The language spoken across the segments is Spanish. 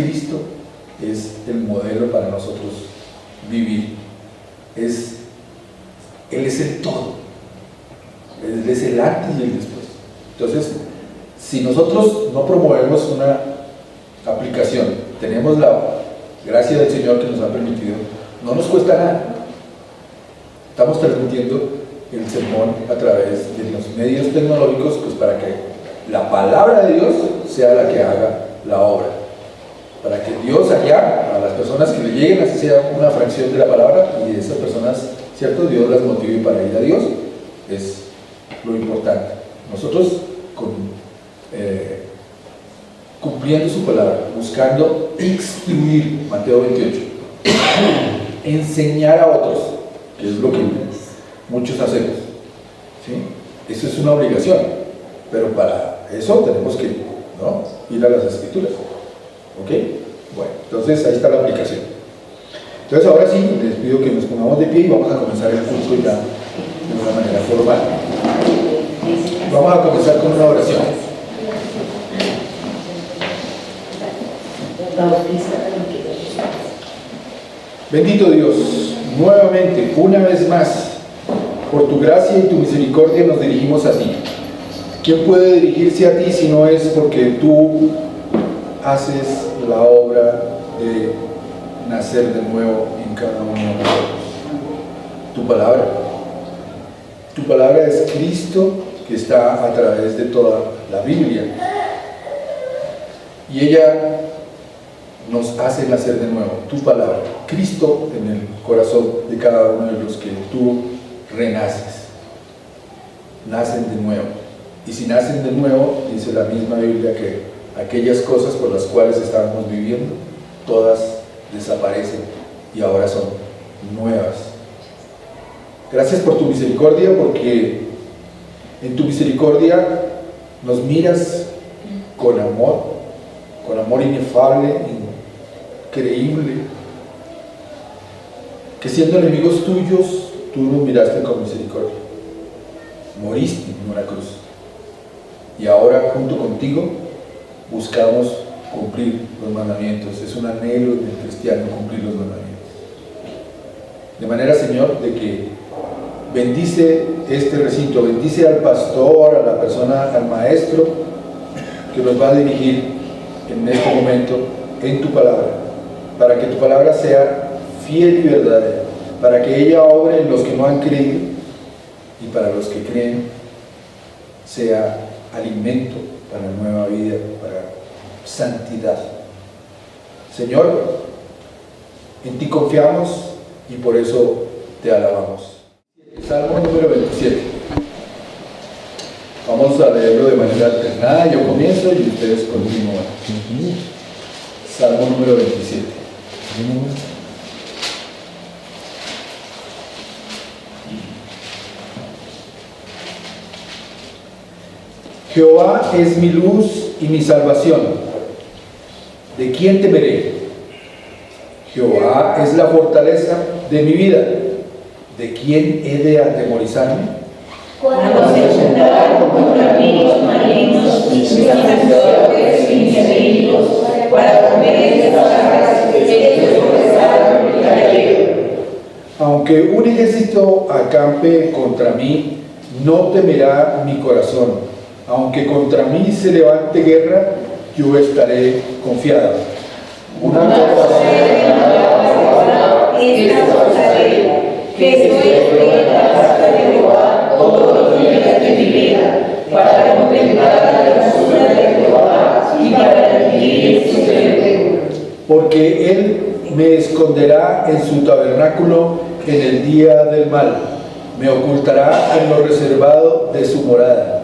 Cristo es el modelo para nosotros vivir. Él es el todo. Él es el antes y el después. Entonces, si nosotros no promovemos una aplicación, tenemos la gracia del Señor que nos ha permitido, no nos cuesta nada. Estamos transmitiendo el sermón a través de los medios tecnológicos, pues para que la palabra de Dios sea la que haga la obra. Para que Dios allá, a las personas que le lleguen, así sea una fracción de la palabra, y esas personas, ¿cierto? Dios las motive para ir a Dios, es lo importante. Nosotros cumpliendo su palabra, buscando instruir, Mateo 28, enseñar a otros, que es lo que muchos hacemos, ¿sí? Eso es una obligación, pero para eso tenemos que, ¿no?, ir a las Escrituras. ¿Ok? Bueno, entonces ahí está la aplicación. Entonces ahora sí, les pido que nos pongamos de pie y vamos a comenzar el curso ya de una manera formal. Vamos a comenzar con una oración. Bendito Dios, nuevamente, una vez más, por tu gracia y tu misericordia nos dirigimos a ti. ¿Quién puede dirigirse a ti si no es porque tú haces la obra de nacer de nuevo en cada uno de nosotros? Tu palabra es Cristo, que está a través de toda la Biblia, y ella nos hace nacer de nuevo. Tu palabra, Cristo en el corazón de cada uno de los que tú renaces, nacen de nuevo. Y si nacen de nuevo, dice la misma Biblia que aquellas cosas por las cuales estábamos viviendo, todas desaparecen y ahora son nuevas. Gracias por tu misericordia, porque en tu misericordia nos miras con amor inefable, increíble, que siendo enemigos tuyos, tú nos miraste con misericordia, moriste en una cruz, y ahora junto contigo buscamos cumplir los mandamientos. Es un anhelo del cristiano cumplir los mandamientos. De manera, Señor, de que bendice este recinto, bendice al pastor, a la persona, al maestro que nos va a dirigir en este momento en tu palabra, para que tu palabra sea fiel y verdadera, para que ella obre en los que no han creído y para los que creen sea alimento para nueva vida, para santidad. Señor, en ti confiamos y por eso te alabamos. Salmo número 27. Vamos a leerlo de manera alternada. Yo comienzo y ustedes continúan. Salmo número 27. Jehová es mi luz y mi salvación. ¿De quién temeré? Jehová es la fortaleza de mi vida. ¿De quién he de atemorizarme? Cuando se juntaron contra mí los malignos, mis amenazadores y mis enemigos, para comer de las aras, ellos tropezaron y cayeron. Aunque un ejército acampe contra mí, no temerá mi corazón. Aunque contra mí se levante guerra, yo estaré confiado. Una cosa sé, esta cosa sé, que estoy en la casa de Jehová todos los días de mi vida, para contemplar la hermosura de Jehová y para adquirir su templo. Porque él me esconderá en su tabernáculo en el día del mal, me ocultará en lo reservado de su morada.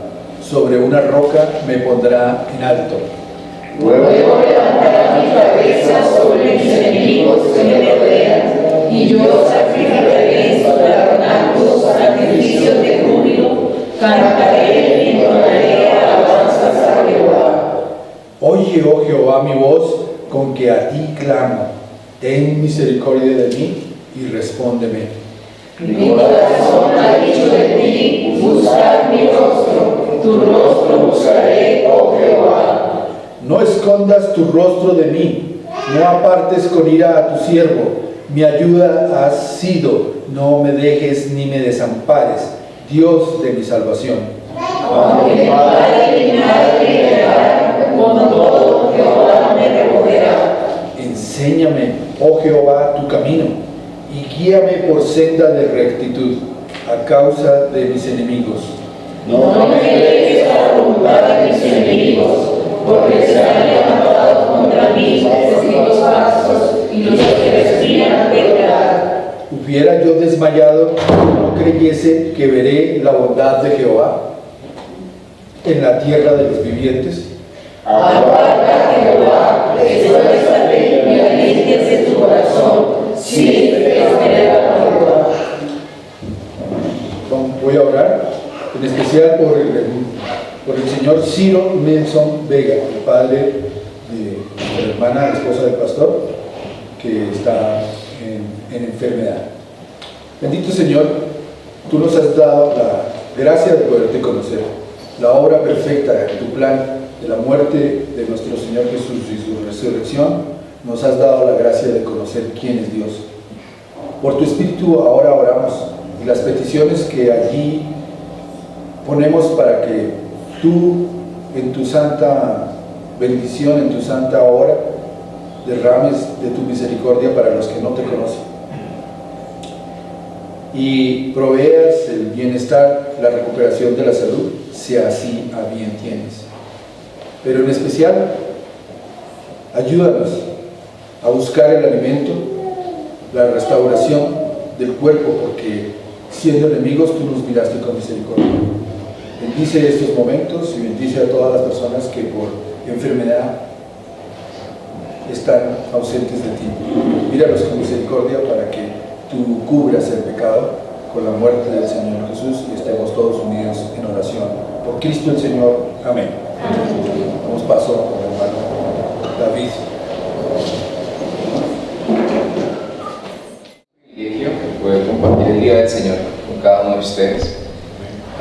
Sobre una roca me pondrá en alto. Luego levantará mi cabeza sobre mis enemigos que me rodean, y yo sacrificaré en su tabernáculo sacrificios de júbilo, cantaré y entonaré alabanzas a Jehová. Oye, oh Jehová, mi voz, con que a ti clamo. Ten misericordia de mí y respóndeme. Mi corazón ha dicho de ti, buscar mi rostro, tu rostro buscaré, oh Jehová. No escondas tu rostro de mí, No apartes con ira a tu siervo, mi ayuda has sido, no me dejes ni me desampares, Dios de mi salvación. Aunque mi padre y mi madre me dejaran, con todo Jehová me recogerá. Enséñame, oh Jehová, tu camino, y guíame por senda de rectitud, a causa de mis enemigos. No me dejes a la voluntad de mis enemigos, porque se han levantado contra mí testigos falsos y los que respiran verdad. Hubiera yo desmayado, no creyese que veré la bondad de Jehová en la tierra de los vivientes. Aguarda Jehová, esfuérzate y alíciese tu corazón, siempre espera a Jehová. Voy a orar, en especial por el señor Ciro Nelson Vega, el padre de la hermana, la esposa del pastor, que está en enfermedad. Bendito Señor, tú nos has dado la gracia de poderte conocer, la obra perfecta de tu plan, de la muerte de nuestro Señor Jesús y su resurrección. Nos has dado la gracia de conocer quién es Dios. Por tu Espíritu ahora oramos, y las peticiones que allí ponemos para que tú, en tu santa bendición, en tu santa obra, derrames de tu misericordia para los que no te conocen, y proveas el bienestar, la recuperación de la salud, si así a bien tienes. Pero en especial, ayúdanos a buscar el alimento, la restauración del cuerpo, porque siendo enemigos tú nos miraste con misericordia. Bendice estos momentos y bendice a todas las personas que por enfermedad están ausentes de ti. Míralos con misericordia para que tú cubras el pecado con la muerte del Señor Jesús y estemos todos unidos en oración. Por Cristo el Señor. Amén. Damos paso al hermano David. Privilegio poder compartir el día del Señor con cada uno de ustedes.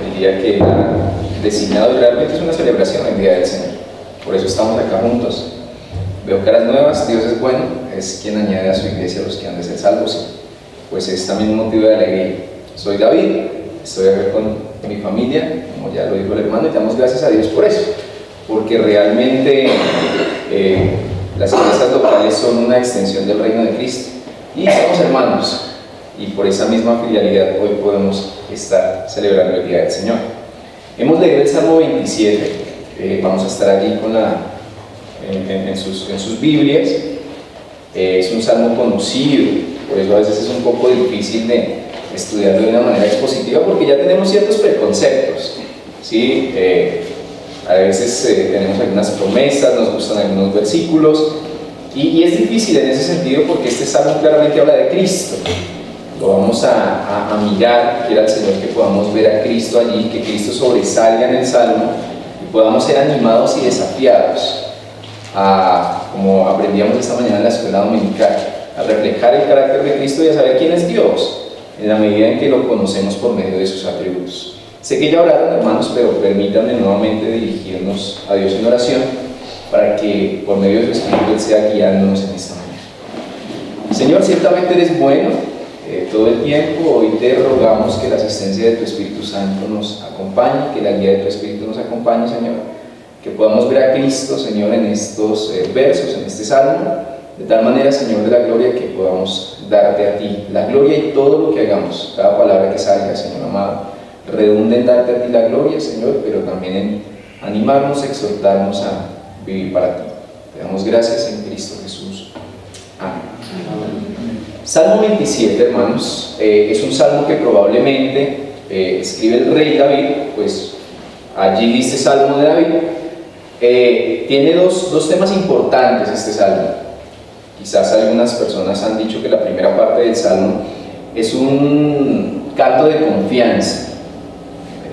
El día que era designado, realmente es una celebración, el día del Señor. Por eso estamos acá juntos. Veo caras nuevas, Dios es bueno, es quien añade a su iglesia a los que han de ser salvos. Pues es también un motivo de alegría. Soy David, estoy acá con mi familia, como ya lo dijo el hermano, y damos gracias a Dios por eso, porque realmente las iglesias locales son una extensión del reino de Cristo, y somos hermanos, y por esa misma filialidad hoy podemos estar celebrando el Día del Señor. Hemos leído el Salmo 27, vamos a estar allí con en sus Biblias. Es un salmo conocido, por eso a veces es un poco difícil de estudiarlo de una manera expositiva, porque ya tenemos ciertos preconceptos, ¿sí? A veces tenemos algunas promesas, nos gustan algunos versículos, y es difícil en ese sentido porque este salmo claramente habla de Cristo. Lo vamos a mirar, quiera el Señor que podamos ver a Cristo allí, que Cristo sobresalga en el salmo y podamos ser animados y desafiados como aprendíamos esta mañana en la escuela dominical, a reflejar el carácter de Cristo y a saber quién es Dios, en la medida en que lo conocemos por medio de sus atributos. Sé que ya hablaron, hermanos, pero permítanme nuevamente dirigirnos a Dios en oración para que por medio de su Espíritu Él sea guiándonos en esta mañana. Señor, ciertamente eres bueno todo el tiempo. Hoy te rogamos que la asistencia de tu Espíritu Santo nos acompañe, que la guía de tu Espíritu nos acompañe, Señor, que podamos ver a Cristo, Señor, en estos versos, en este salmo, de tal manera, Señor de la gloria, que podamos darte a ti la gloria y todo lo que hagamos, cada palabra que salga, Señor amado, redunde en darte a ti la gloria, Señor, pero también en animarnos, exhortarnos a vivir para ti. Te damos gracias en Cristo Jesús. Amén. Salmo 27, hermanos, es un salmo que probablemente escribe el rey David, pues allí dice Salmo de David. Tiene dos temas importantes este salmo. Quizás algunas personas han dicho que la primera parte del salmo es un canto de confianza.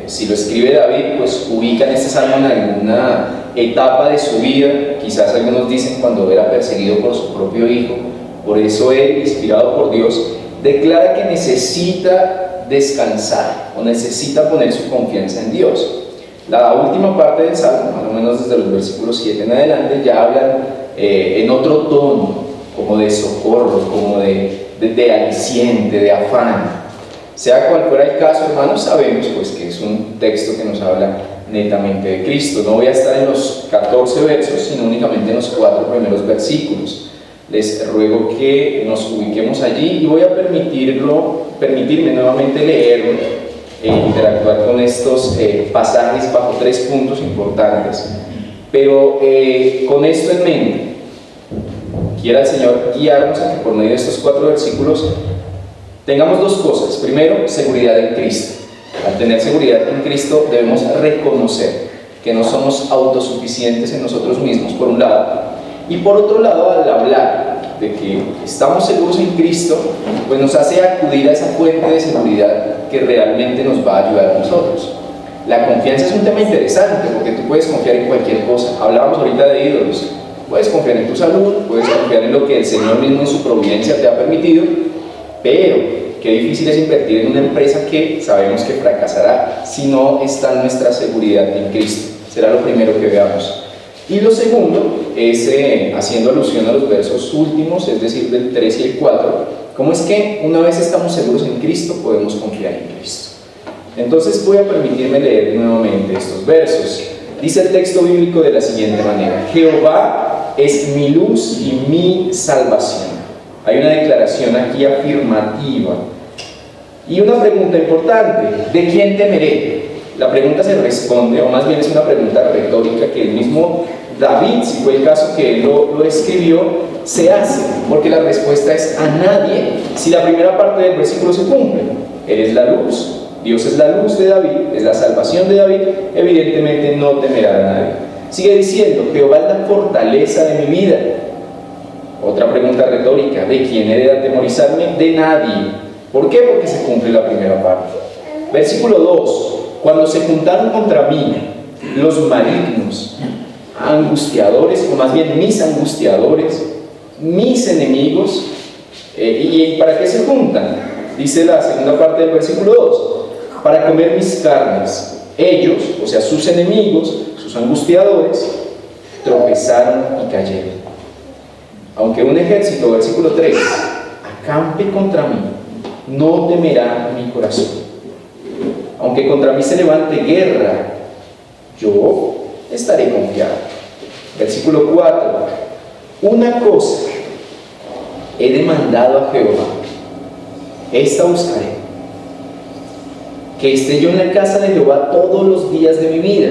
Si lo escribe David, pues ubican este salmo en alguna etapa de su vida. Quizás algunos dicen cuando era perseguido por su propio hijo. Por eso él, inspirado por Dios, declara que necesita descansar o necesita poner su confianza en Dios. La última parte del salmo, más o menos desde los versículos 7 en adelante, ya hablan en otro tono, como de socorro, como de aliciente, de afán. Sea cual fuera el caso, hermanos, sabemos pues que es un texto que nos habla netamente de Cristo. No voy a estar en los 14 versos, sino únicamente en los 4 primeros versículos. Les ruego que nos ubiquemos allí y voy a permitirme nuevamente leerlo e interactuar con estos pasajes bajo 3 puntos importantes. Pero con esto en mente, quiera el Señor guiarnos a que por medio de estos 4 versículos tengamos 2 cosas. Primero, seguridad en Cristo. Al tener seguridad en Cristo debemos reconocer que no somos autosuficientes en nosotros mismos, por un lado, y por otro lado, al hablar de que estamos seguros en Cristo, pues nos hace acudir a esa fuente de seguridad que realmente nos va a ayudar a nosotros. La confianza es un tema interesante porque tú puedes confiar en cualquier cosa. Hablábamos ahorita de ídolos. Puedes confiar en tu salud, puedes confiar en lo que el Señor mismo en su providencia te ha permitido, pero qué difícil es invertir en una empresa que sabemos que fracasará si no está nuestra seguridad en Cristo. Será lo primero que veamos. Y lo segundo es, haciendo alusión a los versos últimos, es decir, del 3 y el 4, cómo es que una vez estamos seguros en Cristo, podemos confiar en Cristo. Entonces voy a permitirme leer nuevamente estos versos. Dice el texto bíblico de la siguiente manera: Jehová es mi luz y mi salvación. Hay una declaración aquí afirmativa. Y una pregunta importante: ¿de quién temeré? La pregunta se responde, o más bien es una pregunta retórica que el mismo David, si fue el caso que él lo escribió, se hace, porque la respuesta es a nadie, si la primera parte del versículo se cumple. Él es la luz, Dios es la luz de David, es la salvación de David, evidentemente no temerá a nadie. Sigue diciendo: Jehová es la fortaleza de mi vida. Otra pregunta retórica: ¿de quién he de atemorizarme? De nadie. ¿Por qué? Porque se cumple la primera parte. Versículo 2: Cuando se juntaron contra mí los malignos, angustiadores, o más bien mis angustiadores, mis enemigos, ¿y para qué se juntan? Dice la segunda parte del versículo 2: para comer mis carnes. Ellos, o sea, sus enemigos, sus angustiadores, tropezaron y cayeron. Aunque un ejército, versículo 3, acampe contra mí, no temerá mi corazón. Aunque contra mí se levante guerra, yo estaré confiado. Versículo 4: una cosa he demandado a Jehová, esta buscaré, que esté yo en la casa de Jehová todos los días de mi vida.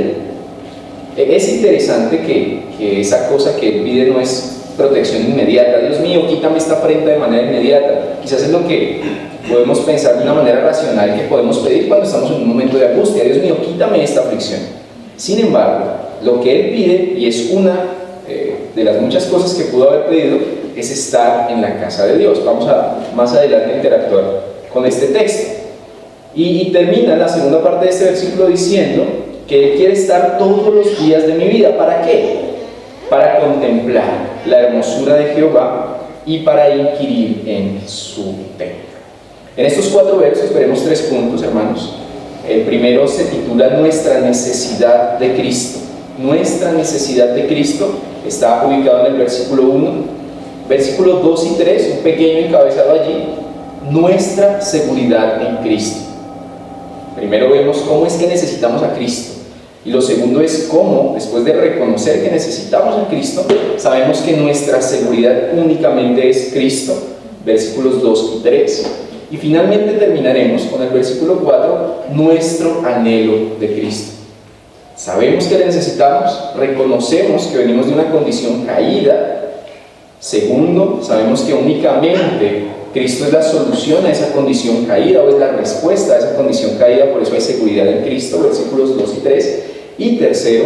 Es interesante que esa cosa que él pide no es protección inmediata. Dios mío, quítame esta afrenta de manera inmediata. Quizás es lo que podemos pensar de una manera racional que podemos pedir cuando estamos en un momento de angustia. Dios mío, quítame esta aflicción. Sin embargo, lo que él pide, y es una de las muchas cosas que pudo haber pedido, es estar en la casa de Dios. Vamos a más adelante interactuar con este texto. Y termina la segunda parte de este versículo diciendo que él quiere estar todos los días de mi vida. ¿Para qué? Para contemplar la hermosura de Jehová y para inquirir en su templo. En estos 4 versos veremos 3 puntos, hermanos. El primero se titula Nuestra necesidad de Cristo. Nuestra necesidad de Cristo está ubicado en el versículo 1. Versículos 2 y 3, un pequeño encabezado allí: nuestra seguridad en Cristo. Primero vemos cómo es que necesitamos a Cristo. Y lo segundo es cómo, después de reconocer que necesitamos a Cristo, sabemos que nuestra seguridad únicamente es Cristo. Versículos 2 y 3. Y finalmente terminaremos con el versículo 4, nuestro anhelo de Cristo. Sabemos que le necesitamos, reconocemos que venimos de una condición caída. Segundo, sabemos que únicamente Cristo es la solución a esa condición caída, o es la respuesta a esa condición caída, por eso hay seguridad en Cristo, versículos 2 y 3. Y tercero,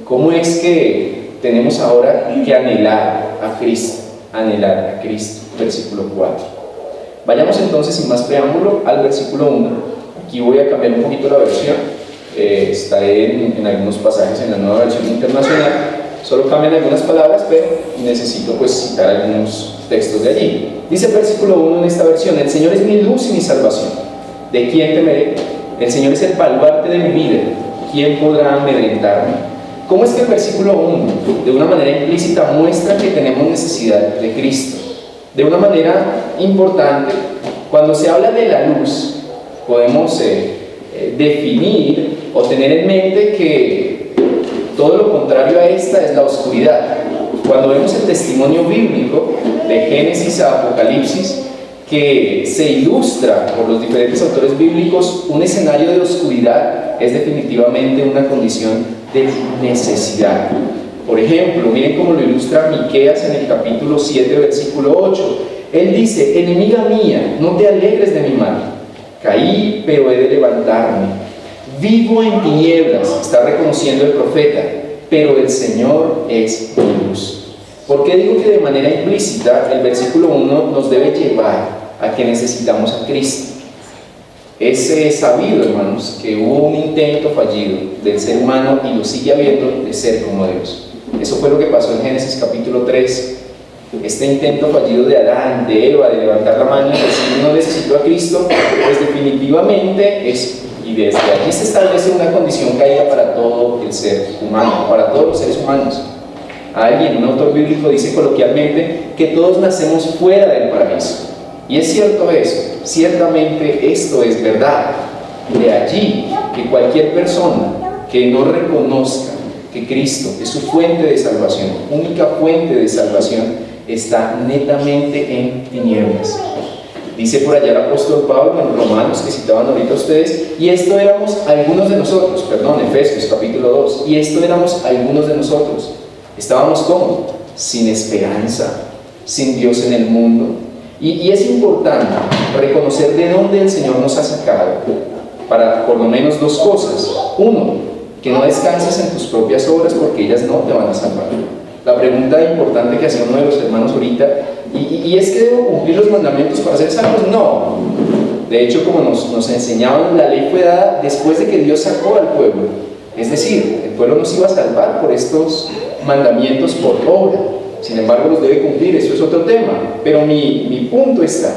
¿cómo es que tenemos ahora que anhelar a Cristo? Anhelar a Cristo, versículo 4. Vayamos entonces, sin más preámbulo, al versículo 1. Aquí voy a cambiar un poquito la versión. Estaré en algunos pasajes en la Nueva Versión Internacional. Solo cambian algunas palabras, pero necesito pues citar algunos textos de allí. Dice el versículo 1 en esta versión: el Señor es mi luz y mi salvación. ¿De quién temeré? El Señor es el baluarte de mi vida. ¿Quién podrá amedrentarme? ¿Cómo es que el versículo 1, de una manera implícita, muestra que tenemos necesidad de Cristo? De una manera importante, cuando se habla de la luz, podemos definir o tener en mente que todo lo contrario a esta es la oscuridad. Cuando vemos el testimonio bíblico de Génesis a Apocalipsis, que se ilustra por los diferentes autores bíblicos, un escenario de oscuridad es definitivamente una condición de necesidad. Por ejemplo, miren cómo lo ilustra Miqueas en el capítulo 7, versículo 8. Él dice: enemiga mía, no te alegres de mi mal. Caí, pero he de levantarme. Vivo en tinieblas, está reconociendo el profeta, pero el Señor es mi luz. ¿Por qué digo que de manera implícita el versículo 1 nos debe llevar a que necesitamos a Cristo? Es sabido, hermanos, que hubo un intento fallido del ser humano y lo sigue habiendo de ser como Dios. Eso fue lo que pasó en Génesis capítulo 3. Este intento fallido de Adán, de Eva, de levantar la mano y decir no necesito a Cristo, pues definitivamente y desde allí se establece una condición caída para todo el ser humano, para todos los seres humanos. Alguien, un autor bíblico, dice coloquialmente que todos nacemos fuera del paraíso. Y es cierto eso, ciertamente esto es verdad. De allí que cualquier persona que no reconozca que Cristo es su fuente de salvación, única fuente de salvación, está netamente en tinieblas. Dice por allá el apóstol Pablo en Romanos, que citaban ahorita ustedes, y esto éramos algunos de nosotros, Efesios capítulo 2, y esto éramos algunos de nosotros. Estábamos ¿cómo? Sin esperanza, sin Dios en el mundo. Y es importante reconocer de dónde el Señor nos ha sacado, para por lo menos dos cosas. Uno, que no descanses en tus propias obras porque ellas no te van a salvar. La pregunta importante que hacía uno de los hermanos ahorita, y es que debo cumplir los mandamientos para ser salvos. No. De hecho, como nos enseñaban, la ley fue dada después de que Dios sacó al pueblo. Es decir, el pueblo no se iba a salvar por estos mandamientos por obra. Sin embargo, los debe cumplir, eso es otro tema. Pero mi punto está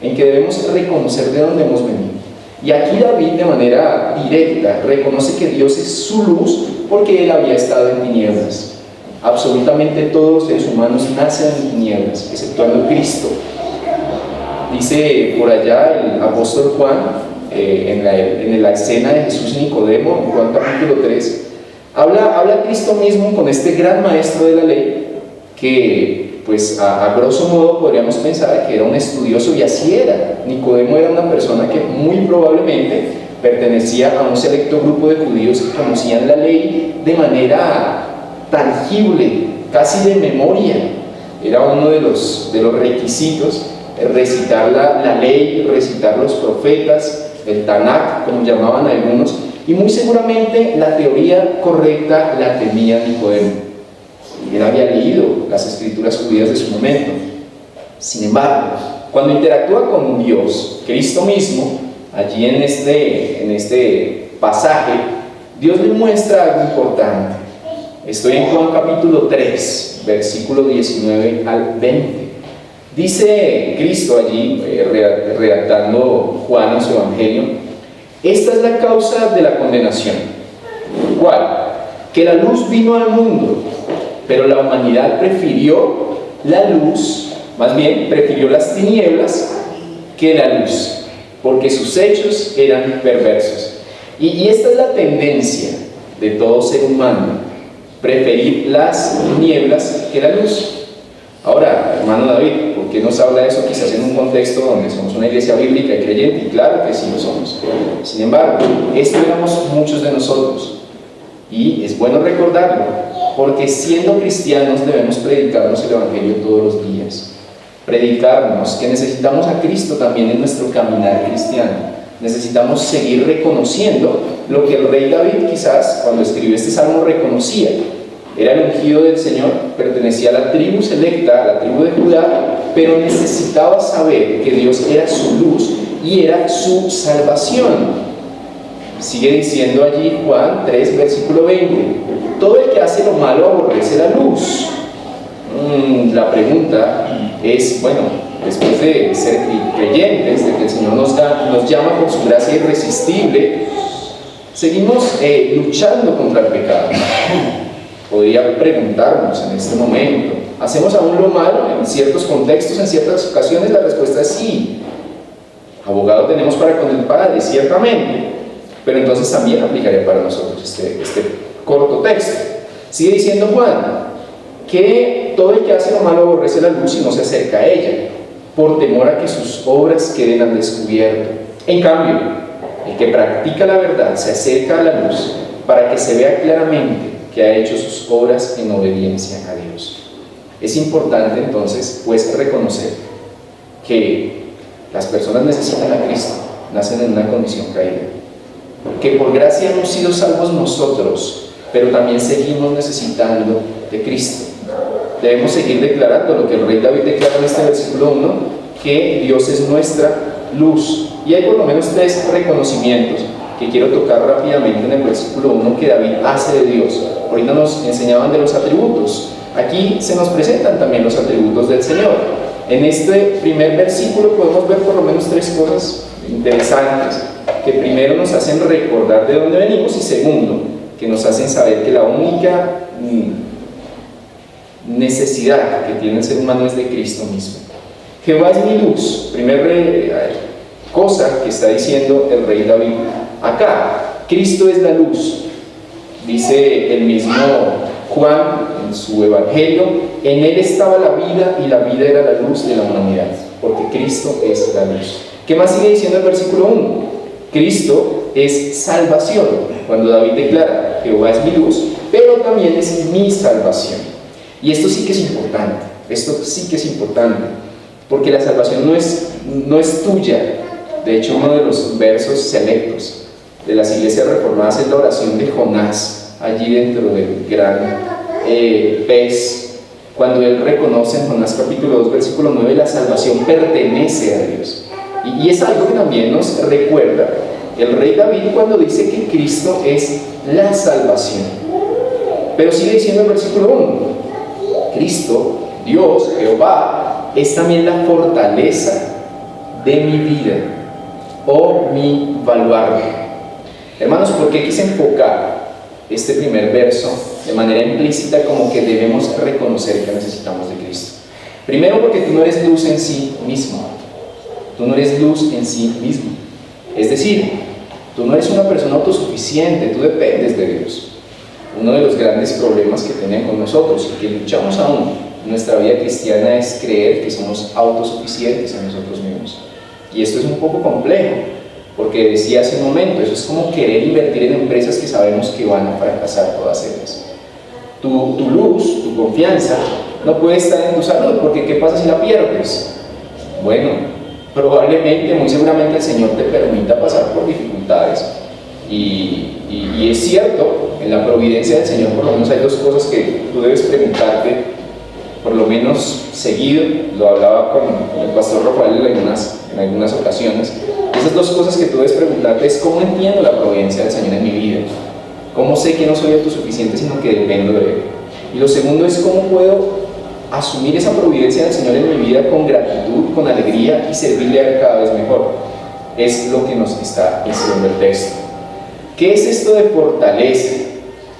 en que debemos reconocer de dónde hemos venido. Y aquí David, de manera directa, reconoce que Dios es su luz porque él había estado en tinieblas. Absolutamente todos los seres humanos nacen en tinieblas, exceptuando Cristo. Dice por allá el apóstol Juan, en la escena de Jesús y Nicodemo, en Juan capítulo 3, habla Cristo mismo con este gran maestro de la ley, que pues a grosso modo podríamos pensar que era un estudioso, y así era. Nicodemo era una persona que muy probablemente pertenecía a un selecto grupo de judíos que conocían la ley de manera tangible, casi de memoria. Era uno de los requisitos, recitar la ley, recitar los profetas, el Tanakh, como llamaban algunos, y muy seguramente la teoría correcta la tenía Nicodemo. Él había leído las escrituras judías de su momento. Sin embargo, cuando interactúa con Dios, Cristo mismo, allí en este pasaje, Dios le muestra algo importante. Estoy en Juan capítulo 3, versículo 19 al 20. Dice Cristo allí, redactando Juan en su evangelio: esta es la causa de la condenación. ¿Cuál? Que la luz vino al mundo, pero la humanidad prefirió la luz, más bien prefirió las tinieblas que la luz, porque sus hechos eran perversos. Y esta es la tendencia de todo ser humano: preferir las tinieblas que la luz. Ahora, hermano David, ¿por qué nos habla de eso? Quizás en un contexto donde somos una iglesia bíblica y creyente, y claro que sí lo somos. Sin embargo, esto éramos muchos de nosotros, y es bueno recordarlo, porque siendo cristianos debemos predicarnos el evangelio todos los días. Predicarnos que necesitamos a Cristo también en nuestro caminar cristiano. Necesitamos seguir reconociendo lo que el rey David, quizás cuando escribió este salmo, reconocía. Era el ungido del Señor, pertenecía a la tribu selecta, a la tribu de Judá, pero necesitaba saber que Dios era su luz y era su salvación. Sigue diciendo allí Juan 3, versículo 20: todo el que hace lo malo aborrece la luz. La pregunta es, bueno, después de ser creyentes, de que el Señor nos llama por su gracia irresistible, seguimos luchando contra el pecado. Podría preguntarnos en este momento, ¿hacemos aún lo malo en ciertos contextos, en ciertas ocasiones? La respuesta es sí. Abogado tenemos para con el Padre, ciertamente, pero entonces también aplicaría para nosotros este corto texto. Sigue diciendo Juan que todo el que hace lo malo aborrece la luz y no se acerca a ella, por temor a que sus obras queden al descubierto. En cambio, el que practica la verdad se acerca a la luz para que se vea claramente que ha hecho sus obras en obediencia a Dios. Es importante entonces pues reconocer que las personas necesitan a Cristo, nacen en una condición caída, que por gracia hemos sido salvos nosotros, pero también seguimos necesitando de Cristo. Debemos seguir declarando lo que el rey David declara en este versículo 1, que Dios es nuestra luz. Y hay por lo menos 3 reconocimientos que quiero tocar rápidamente en el versículo 1 que David hace de Dios. Ahorita nos enseñaban de los atributos. Aquí se nos presentan también los atributos del Señor. En este primer versículo podemos ver por lo menos 3 cosas interesantes, que primero nos hacen recordar de dónde venimos y segundo, que nos hacen saber que la única necesidad que tiene el ser humano es de Cristo mismo. Jehová es mi luz, primera cosa que está diciendo el rey David. Acá, Cristo es la luz, dice el mismo Juan en su evangelio, en él estaba la vida y la vida era la luz de la humanidad, porque Cristo es la luz. ¿Qué más sigue diciendo el versículo 1? Cristo es salvación, cuando David declara, Jehová es mi luz, pero también es mi salvación. Y esto sí que es importante, porque la salvación no es tuya. De hecho, uno de los versos selectos de las iglesias reformadas es la oración de Jonás, allí dentro del gran pez, cuando él reconoce en Jonás capítulo 2, versículo 9, la salvación pertenece a Dios. Y es algo que también nos recuerda el rey David cuando dice que Cristo es la salvación. Pero sigue diciendo el versículo 1, Cristo, Dios, Jehová, es también la fortaleza de mi vida, o mi baluarte. Hermanos, ¿por qué quise enfocar este primer verso de manera implícita como que debemos reconocer que necesitamos de Cristo? Primero, porque tú no eres luz en sí mismo. Tú no eres luz en sí mismo. Es decir, tú no eres una persona autosuficiente, tú dependes de Dios. Uno de los grandes problemas que tienen con nosotros y que luchamos aún en nuestra vida cristiana es creer que somos autosuficientes en nosotros mismos. Y esto es un poco complejo, porque decía hace un momento, eso es como querer invertir en empresas que sabemos que van a fracasar todas ellas. Tu luz, tu confianza, no puede estar en tu salud, porque ¿qué pasa si la pierdes? Bueno, probablemente, muy seguramente el Señor te permita pasar por dificultades. Y es cierto, en la providencia del Señor por lo menos hay 2 cosas que tú debes preguntarte, por lo menos seguido. Lo hablaba con el pastor Rafael en algunas ocasiones. Esas 2 cosas que tú debes preguntarte es: ¿cómo entiendo la providencia del Señor en mi vida? ¿Cómo sé que no soy autosuficiente sino que dependo de Él? Y lo segundo es: ¿cómo puedo asumir esa providencia del Señor en mi vida con gratitud, con alegría y servirle a Él cada vez mejor? Es lo que nos está diciendo el texto. ¿Qué es esto de fortaleza?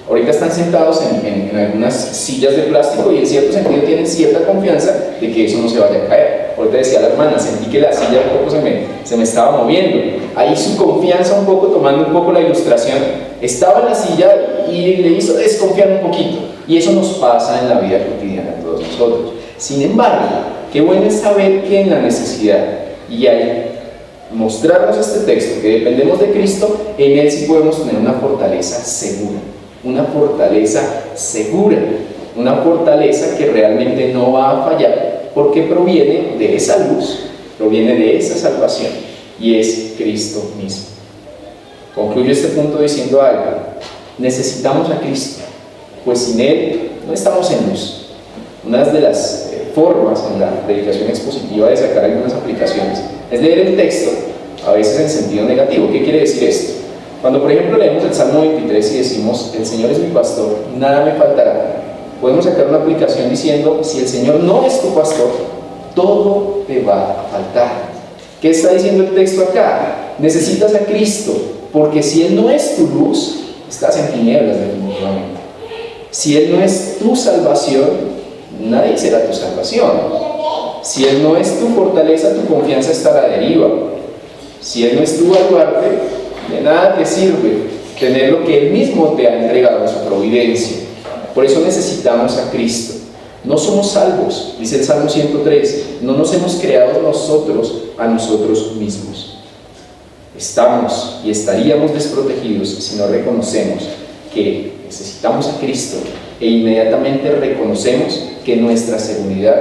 Ahorita están sentados en algunas sillas de plástico y en cierto sentido tienen cierta confianza de que eso no se vaya a caer. Ahorita decía la hermana, sentí que la silla un poco se me estaba moviendo. Ahí su confianza un poco, tomando un poco la ilustración, estaba en la silla y le hizo desconfiar un poquito. Y eso nos pasa en la vida cotidiana de todos nosotros. Sin embargo, qué bueno es saber que en la necesidad y al mostrarnos este texto, que dependemos de Cristo, en Él sí podemos tener una fortaleza segura. Una fortaleza segura, una fortaleza que realmente no va a fallar, porque proviene de esa luz, proviene de esa salvación, y es Cristo mismo. Concluyo este punto diciendo algo: necesitamos a Cristo, pues sin Él no estamos en luz. Una de las formas en la predicación expositiva de sacar algunas aplicaciones es leer el texto, a veces en sentido negativo. ¿Qué quiere decir esto? Cuando por ejemplo leemos el Salmo 23 y decimos: el Señor es mi pastor, nada me faltará, podemos sacar una aplicación diciendo: si el Señor no es tu pastor, todo te va a faltar. ¿Qué está diciendo el texto acá? Necesitas a Cristo, porque si Él no es tu luz, estás en tinieblas definitivamente. Si Él no es tu salvación, nadie será tu salvación. Si Él no es tu fortaleza, tu confianza está a la deriva. Si Él no es tu baluarte, de nada te sirve tener lo que Él mismo te ha entregado en su providencia. Por eso necesitamos a Cristo. No somos salvos, dice el Salmo 103, no nos hemos creado nosotros a nosotros mismos. Estamos y estaríamos desprotegidos si no reconocemos que necesitamos a Cristo e inmediatamente reconocemos que nuestra seguridad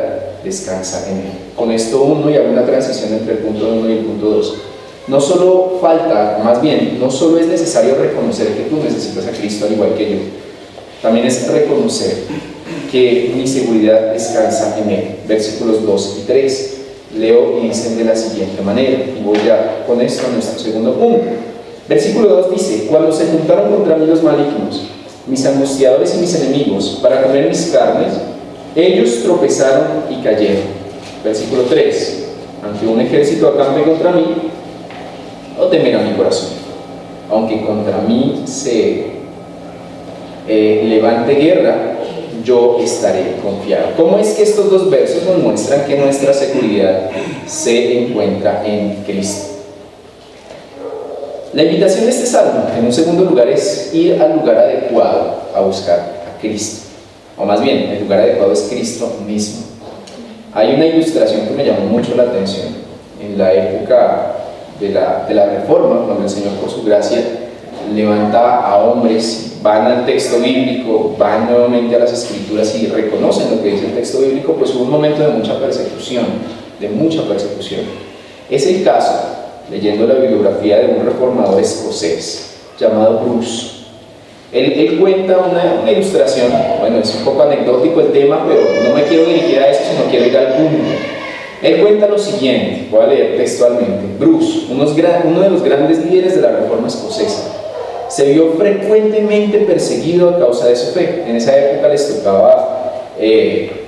descansa en Él. Con esto uno, y hago una transición entre el punto 1 y el punto 2. No solo falta, más bien, no solo es necesario reconocer que tú necesitas a Cristo al igual que yo, también es reconocer que mi seguridad descansa en Él. Versículos 2 y 3 leo y dicen de la siguiente manera, y voy ya con esto a nuestro segundo punto. Versículo 2 dice: cuando se juntaron contra mí los malignos, mis angustiadores y mis enemigos, para comer mis carnes, ellos tropezaron y cayeron. Versículo 3: aunque un ejército acampe contra mí, no temerá mi corazón. Aunque contra mí se levante guerra, yo estaré confiado. ¿Cómo es que estos dos versos nos muestran que nuestra seguridad se encuentra en Cristo? La invitación de este salmo, en un segundo lugar, es ir al lugar adecuado a buscar a Cristo. O más bien, el lugar adecuado es Cristo mismo. Hay una ilustración que me llamó mucho la atención en la época de la Reforma, cuando el Señor, por su gracia, levanta a hombres, van al texto bíblico, van nuevamente a las Escrituras y reconocen lo que dice el texto bíblico. Pues hubo un momento de mucha persecución, Es el caso, leyendo la bibliografía, de un reformador escocés llamado Bruce. Él cuenta una ilustración, bueno, es un poco anecdótico el tema, pero no me quiero dirigir a eso, sino quiero ir al punto. Él cuenta lo siguiente, voy a leer textualmente. Bruce, uno de los grandes líderes de la Reforma escocesa, se vio frecuentemente perseguido a causa de su fe. En esa época les tocaba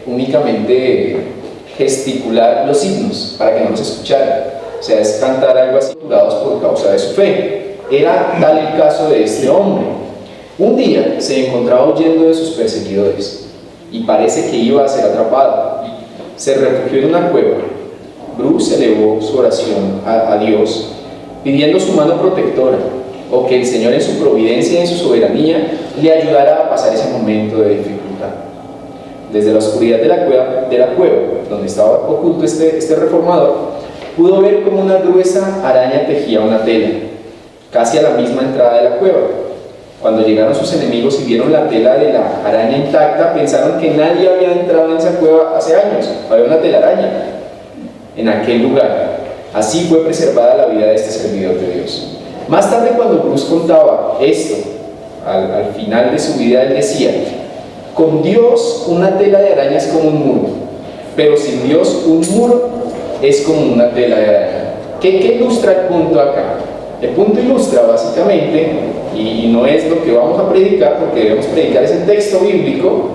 únicamente gesticular los himnos para que no los escucharan. O sea, es cantar algo así, torturados por causa de su fe. Era tal el caso de este hombre. Un día se encontraba huyendo de sus perseguidores y parece que iba a ser atrapado. Se refugió en una cueva. Bruce elevó su oración a Dios, pidiendo su mano protectora, o que el Señor en su providencia y en su soberanía le ayudara a pasar ese momento de dificultad. Desde la oscuridad de la cueva, donde estaba oculto este reformador, pudo ver como una gruesa araña tejía una tela, casi a la misma entrada de la cueva. Cuando llegaron sus enemigos y vieron la tela de la araña intacta, pensaron que nadie había entrado en esa cueva hace años. Había una telaraña en aquel lugar. Así fue preservada la vida de este servidor de Dios. Más tarde, cuando Bruce contaba esto, al final de su vida, él decía: con Dios una tela de araña es como un muro, pero sin Dios un muro es como una tela de araña. ¿Qué ilustra el punto acá? El punto ilustra básicamente, y no es lo que vamos a predicar, porque debemos predicar es el texto bíblico,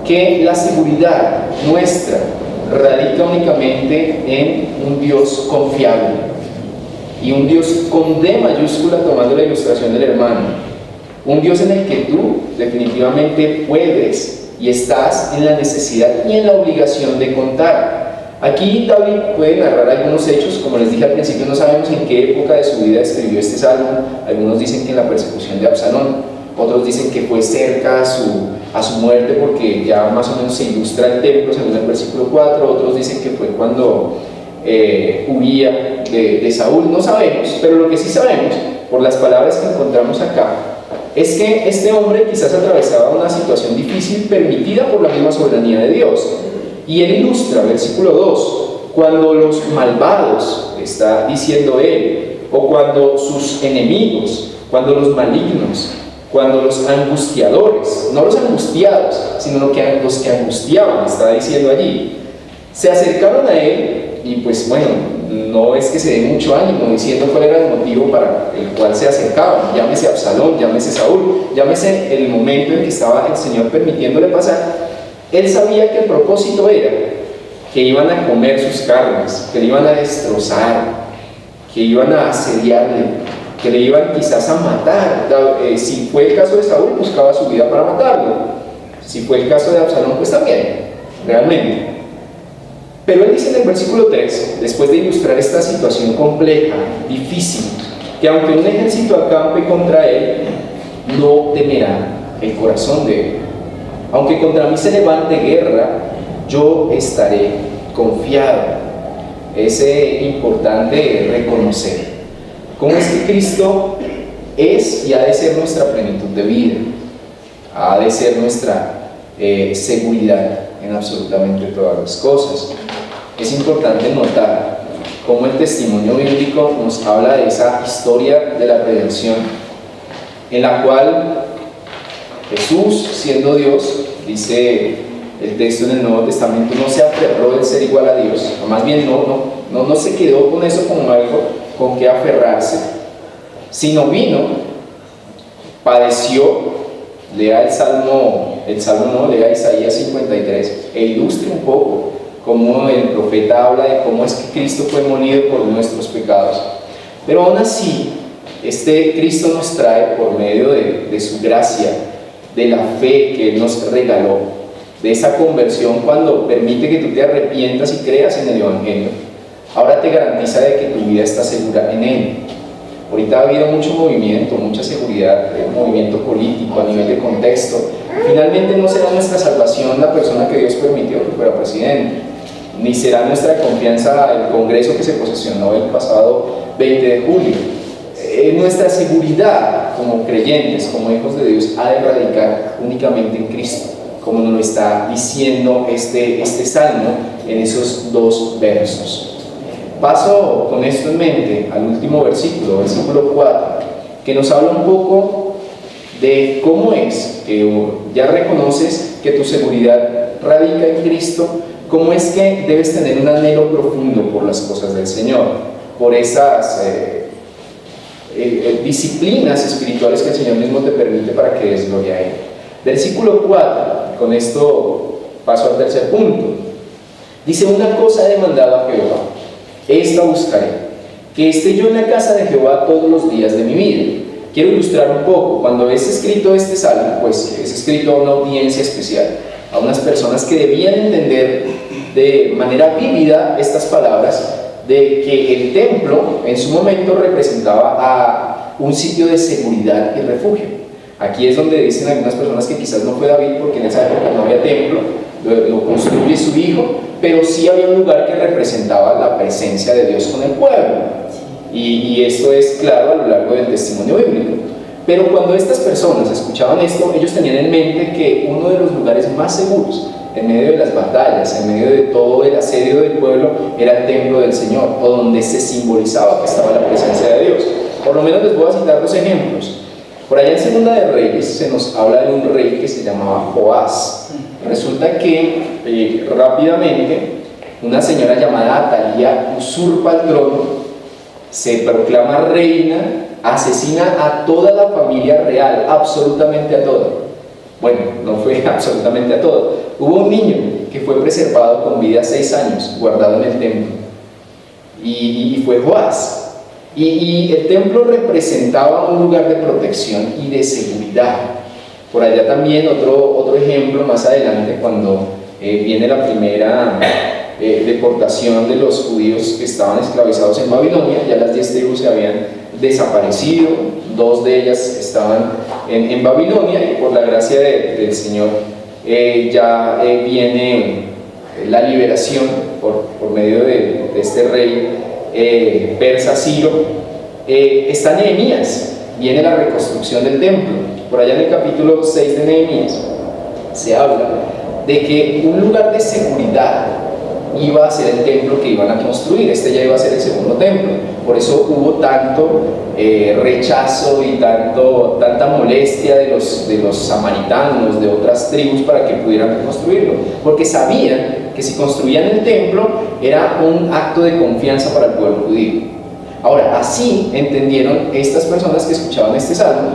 que la seguridad nuestra radica únicamente en un Dios confiable. Y un Dios con D mayúscula, tomando la ilustración del hermano. Un Dios en el que tú definitivamente puedes y estás en la necesidad y en la obligación de contar. Aquí David puede narrar algunos hechos. Como les dije al principio, no sabemos en qué época de su vida escribió este salmo. Algunos dicen que en la persecución de Absalón, otros dicen que fue cerca a su muerte, porque ya más o menos se ilustra el templo según el versículo 4. Otros dicen que fue cuando huía de Saúl. No sabemos, pero lo que sí sabemos por las palabras que encontramos acá es que este hombre quizás atravesaba una situación difícil permitida por la misma soberanía de Dios. Y él ilustra, versículo 2, cuando los malvados, está diciendo él, o cuando sus enemigos, cuando los malignos, cuando los angustiadores, no los angustiados, sino los que angustiaban, está diciendo allí, se acercaron a él. Y pues bueno, no es que se dé mucho ánimo diciendo cuál era el motivo para el cual se acercaban, llámese Absalón, llámese Saúl, llámese el momento en que estaba el Señor permitiéndole pasar. Él sabía que el propósito era que iban a comer sus carnes, que le iban a destrozar, que iban a asediarle, que le iban quizás a matar. Si fue el caso de Saúl, buscaba su vida para matarlo. Si fue el caso de Absalón, pues también, realmente. Pero él dice en el versículo 3, después de ilustrar esta situación compleja, difícil, que aunque un ejército acampe contra él, no temerá el corazón de él. Aunque contra mí se levante guerra, yo estaré confiado. Es importante reconocer cómo es que Cristo es y ha de ser nuestra plenitud de vida, ha de ser nuestra seguridad en absolutamente todas las cosas. Es importante notar cómo el testimonio bíblico nos habla de esa historia de la redención, en la cual Jesús, siendo Dios, dice el texto en el Nuevo Testamento, no se aferró de ser igual a Dios, o más bien no se quedó con eso como algo con que aferrarse, sino vino, padeció. Lea lea Isaías 53 e ilustre un poco cómo el profeta habla de cómo es que Cristo fue molido por nuestros pecados. Pero aún así, este Cristo nos trae por medio de su gracia, de la fe que Él nos regaló, de esa conversión cuando permite que tú te arrepientas y creas en el Evangelio. Ahora te garantiza de que tu vida está segura en Él. Ahorita ha habido mucho movimiento, mucha seguridad, movimiento político a nivel de contexto. Finalmente no será nuestra salvación la persona que Dios permitió que fuera presidente, ni será nuestra confianza el Congreso que se posesionó el pasado 20 de julio. Nuestra seguridad como creyentes, como hijos de Dios, ha de radicar únicamente en Cristo, como nos lo está diciendo este salmo en esos dos versos. Paso con esto en mente al último versículo, versículo 4, que nos habla un poco de cómo es que ya reconoces que tu seguridad radica en Cristo, cómo es que debes tener un anhelo profundo por las cosas del Señor, por esas disciplinas espirituales que el Señor mismo te permite para que des gloria a Él. Versículo 4, con esto paso al tercer punto. Dice: una cosa he demandado a Jehová, esta buscaré, que esté yo en la casa de Jehová todos los días de mi vida. Quiero ilustrar un poco. Cuando es escrito este salmo, pues es escrito a una audiencia especial, a unas personas que debían entender de manera vívida estas palabras, de que el templo en su momento representaba a un sitio de seguridad y refugio. Aquí es donde dicen algunas personas que quizás no fue David, porque en esa época no había templo, lo construye su hijo, pero sí había un lugar que representaba la presencia de Dios con el pueblo. Y esto es claro a lo largo del testimonio bíblico. Pero cuando estas personas escuchaban esto, ellos tenían en mente que uno de los lugares más seguros, en medio de las batallas, en medio de todo el asedio del pueblo, era el templo del Señor, o donde se simbolizaba que estaba la presencia de Dios. Por lo menos les voy a citar dos ejemplos. Por allá en Segunda de Reyes se nos habla de un rey que se llamaba Joás. Resulta que rápidamente una señora llamada Atalía usurpa el trono, se proclama reina, asesina a toda la familia real, absolutamente a toda. Bueno, no fue absolutamente a toda. Hubo un niño que fue preservado con vida 6 años, guardado en el templo, y fue Joás. Y el templo representaba un lugar de protección y de seguridad. Por allá también otro ejemplo más adelante, cuando viene la primera deportación de los judíos que estaban esclavizados en Babilonia. Ya las 10 tribus se habían desaparecido, 2 de ellas estaban en Babilonia, y por la gracia del Señor ya viene la liberación por medio de este rey persa Ciro. Está Nehemías, viene la reconstrucción del templo. Por allá en el capítulo 6 de Nehemías se habla de que un lugar de seguridad iba a ser el templo que iban a construir. Este ya iba a ser el segundo templo. Por eso hubo tanto rechazo y tanta molestia de los samaritanos, de otras tribus, para que pudieran reconstruirlo, porque sabían que si construían el templo era un acto de confianza para el pueblo judío. Ahora, así entendieron estas personas que escuchaban este salmo,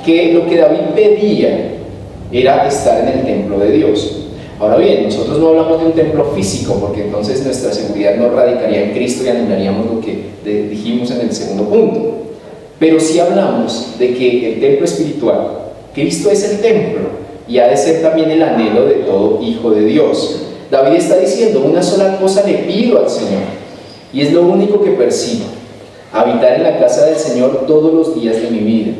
que lo que David pedía era estar en el templo de Dios. Ahora bien, nosotros no hablamos de un templo físico, porque entonces nuestra seguridad no radicaría en Cristo y anularíamos lo que dijimos en el segundo punto. Pero sí hablamos de que el templo espiritual, Cristo es el templo, y ha de ser también el anhelo de todo hijo de Dios. David está diciendo: una sola cosa le pido al Señor, y es lo único que persigo: habitar en la casa del Señor todos los días de mi vida,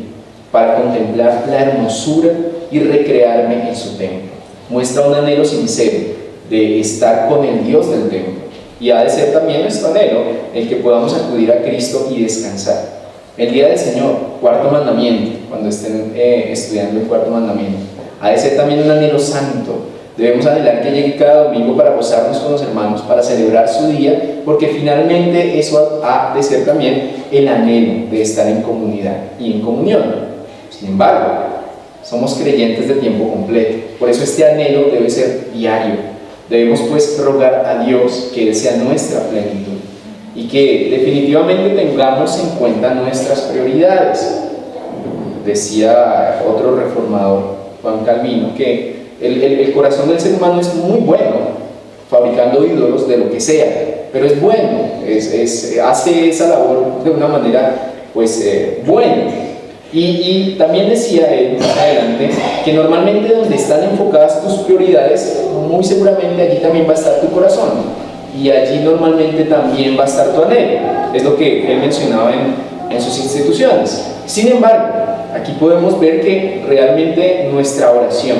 para contemplar la hermosura y recrearme en su templo. Muestra un anhelo sincero de estar con el Dios del templo, y ha de ser también nuestro anhelo el que podamos acudir a Cristo y descansar. El día del Señor, cuarto mandamiento, cuando estén estudiando el cuarto mandamiento, ha de ser también un anhelo santo. Debemos anhelar que llegue cada domingo para gozarnos con los hermanos, para celebrar su día, porque finalmente eso ha de ser también el anhelo de estar en comunidad y en comunión. Sin embargo, somos creyentes de tiempo completo, por eso este anhelo debe ser diario. Debemos pues rogar a Dios que Él sea nuestra plenitud y que definitivamente tengamos en cuenta nuestras prioridades. Decía otro reformador, Juan Calvino, que el corazón del ser humano es muy bueno, fabricando ídolos de lo que sea, pero es bueno, hace esa labor de una manera pues buena. Y también decía él más adelante que normalmente donde están enfocadas tus prioridades, muy seguramente allí también va a estar tu corazón, y allí normalmente también va a estar tu anhelo. Es lo que él mencionaba en sus instituciones. Sin embargo, aquí podemos ver que realmente nuestra oración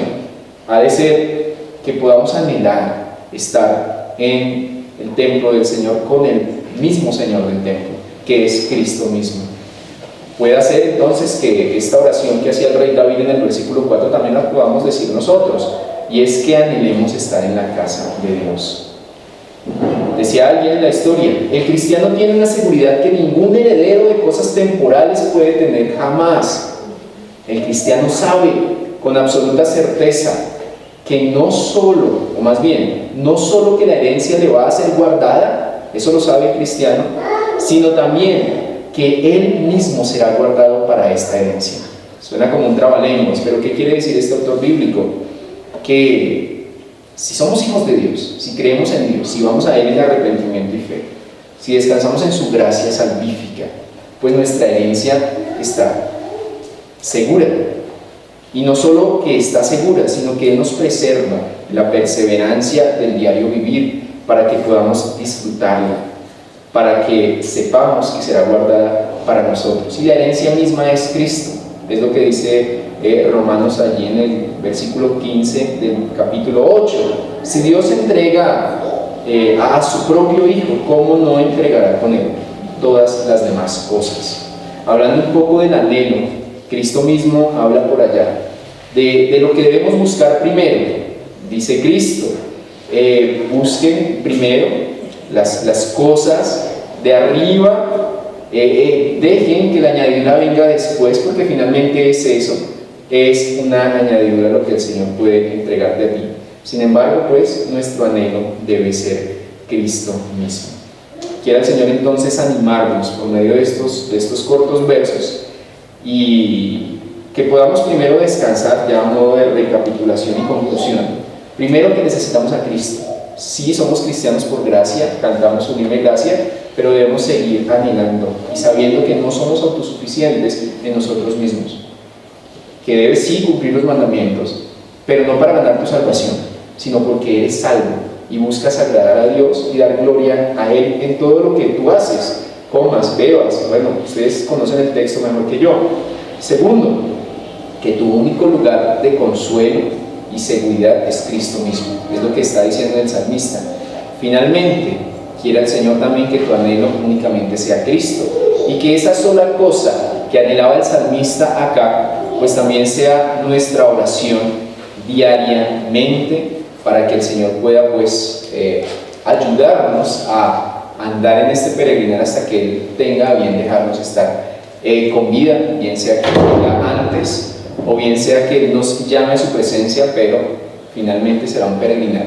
ha de ser que podamos anhelar estar en el templo del Señor con el mismo Señor del templo, que es Cristo mismo. Puede ser entonces que esta oración que hacía el rey David en el versículo 4 también la podamos decir nosotros, y es que anhelemos estar en la casa de Dios. Decía alguien en la historia: el cristiano tiene una seguridad que ningún heredero de cosas temporales puede tener jamás. El cristiano sabe con absoluta certeza que no solo, o más bien, no solo que la herencia le va a ser guardada, eso lo sabe el cristiano, sino también que él mismo será guardado para esta herencia. Suena como un trabalenguas, pero ¿qué quiere decir este autor bíblico? Que si somos hijos de Dios, si creemos en Dios, si vamos a Él en arrepentimiento y fe, si descansamos en su gracia salvífica, pues nuestra herencia está segura. Y no solo que está segura, sino que Él nos preserva la perseverancia del diario vivir para que podamos disfrutarla, para que sepamos que será guardada para nosotros. Y la herencia misma es Cristo. Es lo que dice Romanos allí en el versículo 15 del capítulo 8. Si Dios entrega a su propio Hijo, ¿cómo no entregará con Él todas las demás cosas? Hablando un poco del anhelo, Cristo mismo habla por allá de lo que debemos buscar primero. Dice Cristo: busquen primero las cosas de arriba, dejen que la añadidura venga después, porque finalmente es eso, es una añadidura lo que el Señor puede entregarte a ti. Sin embargo, pues nuestro anhelo debe ser Cristo mismo. Quiera el Señor entonces animarnos por medio de estos cortos versos, y que podamos primero descansar, ya a modo de recapitulación y conclusión. Primero, que necesitamos a Cristo. Sí, somos cristianos por gracia, cantamos sublime gracia, pero debemos seguir anhelando y sabiendo que no somos autosuficientes en nosotros mismos, que debes sí cumplir los mandamientos, pero no para ganar tu salvación, sino porque eres salvo y buscas agradar a Dios y dar gloria a Él en todo lo que tú haces, comas, bebas. Bueno, ustedes conocen el texto mejor que yo. Segundo, que tu único lugar de consuelo y seguridad es Cristo mismo, es lo que está diciendo el salmista. Finalmente, quiera el Señor también que tu anhelo únicamente sea Cristo, y que esa sola cosa que anhelaba el salmista acá, pues también sea nuestra oración diariamente, para que el Señor pueda pues ayudarnos a andar en este peregrinar hasta que Él tenga a bien dejarnos estar con vida, bien sea que venga antes o bien sea que Él nos llame a su presencia, pero finalmente será un peregrinar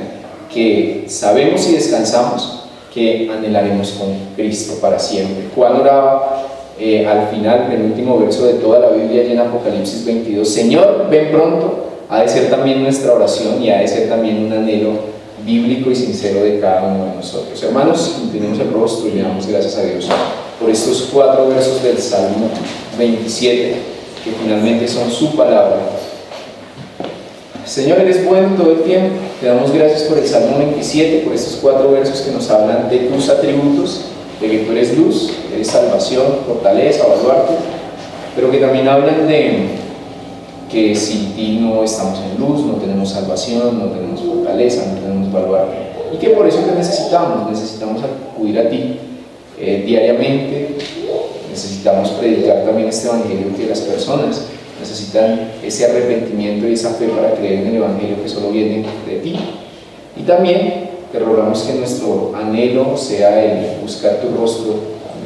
que sabemos y descansamos que anhelaremos con Cristo para siempre. Juan oraba al final, en el último verso de toda la Biblia, en Apocalipsis 22, Señor, ven pronto. Ha de ser también nuestra oración, y ha de ser también un anhelo bíblico y sincero de cada uno de nosotros. Hermanos, inclinemos el rostro y le damos gracias a Dios por estos 4 versos del Salmo 27, que finalmente son su palabra. Señor, eres bueno todo el tiempo. Te damos gracias por el Salmo 27, por estos 4 versos que nos hablan de tus atributos, de que tú eres luz, eres salvación, fortaleza, baluarte, pero que también hablan de que sin ti no estamos en luz, no tenemos salvación, no tenemos fortaleza, no tenemos baluarte, y que por eso te necesitamos acudir a ti diariamente. Necesitamos predicar también este evangelio, que las personas necesitan ese arrepentimiento y esa fe para creer en el evangelio que solo viene de ti. Y también te rogamos que nuestro anhelo sea el buscar tu rostro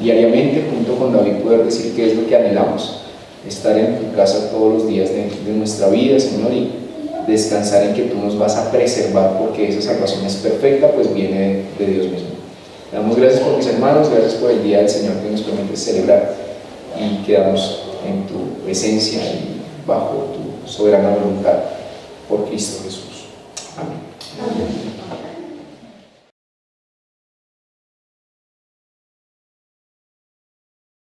diariamente, junto con David poder decir que es lo que anhelamos, estar en tu casa todos los días de nuestra vida, Señor, y descansar en que tú nos vas a preservar, porque esa salvación es perfecta, pues viene de Dios mismo. Te damos gracias por mis hermanos, gracias por el día del Señor que nos permites celebrar, y quedamos en tu presencia y bajo tu soberana voluntad, por Cristo Jesús. Amén.